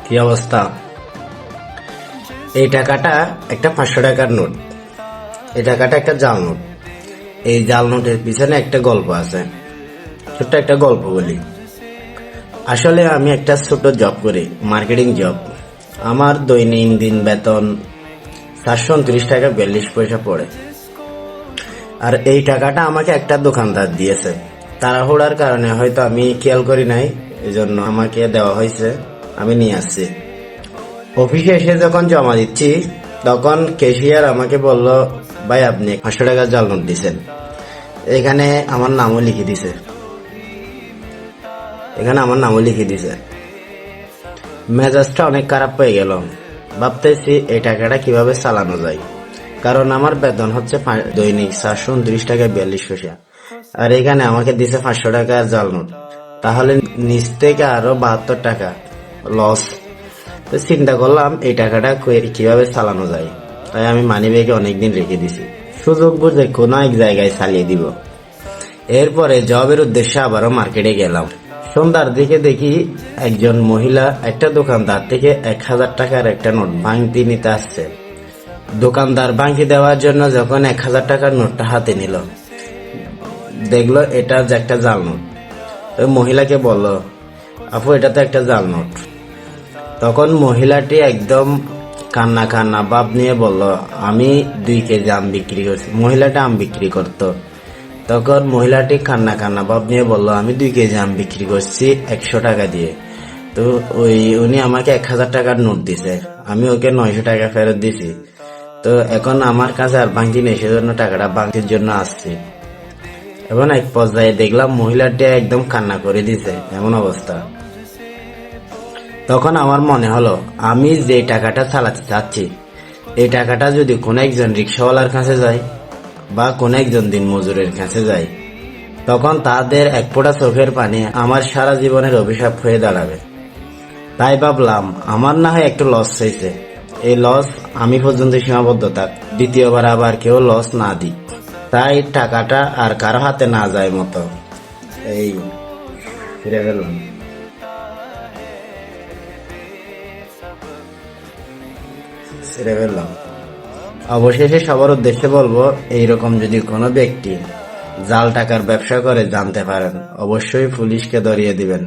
কি অবস্থা। এই টাকাটা একটা 500 টাকার নোট। এই টাকাটা একটা জাল নোট। এই জাল নোটের পিছনে একটা গল্প আছে। ছোট্ট একটা গল্প বলি। আসলে আমি একটা ছোট জব করি, মার্কেটিং জব। আমার দৈনন্দিন বেতন 429 টাকা 42 পয়সা পড়ে। আর এই টাকাটা আমাকে একটা দোকানদার দিয়েছে। তাড়াহুড়ার কারণে হয়তো আমি খেয়াল করি নাই, এই জন্য আমাকে দেওয়া হয়েছে, আমি নিয়ে আসছি। অফিসে এসে যখন জমা দিচ্ছি তখন ক্যাশিয়ার আমাকে বলল, ভাই আপনি 500 টাকা জাল নোট দিছেন। এখানে আমার নামও লিখে দিছে। মেজাজটা অনেক খারাপ হয়ে গেল। ভাবতেছি এই টাকাটা কিভাবে চালানো যায়, কারণ আমার বেতন হচ্ছে দৈনিক 429 টাকা 42 পয়সা। আর এখানে আমাকে দিছে 500 টাকা জাল নোট। তাহলে নিচ থেকে আরো 72 টাকা লস। তো চিন্তা করলাম এই টাকাটা কিভাবে চালানো যায়। তাই আমি মানি ব্যাগে অনেকদিন রেখে দিছি, সুযোগ বুঝে কোনো এক জায়গায় চালিয়ে দিব। এরপরে জবের উদ্দেশ্যে আবারও মার্কেটে গেলাম। সন্ধ্যার দিকে দেখি একজন মহিলা একটা দোকানদার থেকে 1000 টাকার একটা নোট ভাঙতি নিতে আসছে। দোকানদার ভাঙতি দেওয়ার জন্য যখন 1000 টাকার নোটটা হাতে নিল, দেখলো এটা যে একটা জাল নোট। ওই মহিলাকে বলল, আপু এটা তো একটা জাল নোট। তখন মহিলাটি একদম কান্না কান্না ভাব নিয়ে বলল, আমি 2 কেজি আম বিক্রি করছি। মহিলাটা আম বিক্রি করতো। তখন মহিলাটি কান্না কান্না ভাব নিয়ে বলল, আমি 2 কেজি আম বিক্রি করছি 100 টাকা দিয়ে। তো উনি আমাকে 1000 টাকার নোট দিছে, আমি ওকে 900 টাকা ফেরত দিছি। তো এখন আমার কাছে আর ভাঙতি নেই, সেজন্য টাকাটা ভাঙতির জন্য আসছি। এবং এক পর্যায়ে দেখলাম মহিলাটি একদম কান্না করে দিছে, এমন অবস্থা। তখন আমার মনে হলো, আমি যে টাকাটা চালাতে চাচ্ছি, এই টাকাটা যদি কোন একজন রিক্সাওয়ালার কাছে যায় বা কোন একজন দিন মজুরের কাছে যায়, তখন তাদের এক ফোঁটা চোখের পানি আমার সারা জীবনের অভিশাপ হয়ে দাঁড়াবে। তাই ভাবলাম, আমার না হয় একটু লস হয়েছে, এই লস আমি পর্যন্ত সীমাবদ্ধ থাক, দ্বিতীয়বার আবার কেউ লস না দিক। তাই টাকাটা আর কারো হাতে না যায় মতো এই ফিরে গেলাম। অবশেষে সবার উদ্দেশ্যে বলবো, এইরকম যদি কোনো ব্যক্তি জাল টাকার ব্যবসা করে জানতে পারেন, অবশ্যই পুলিশকে ধরিয়ে দিবেন।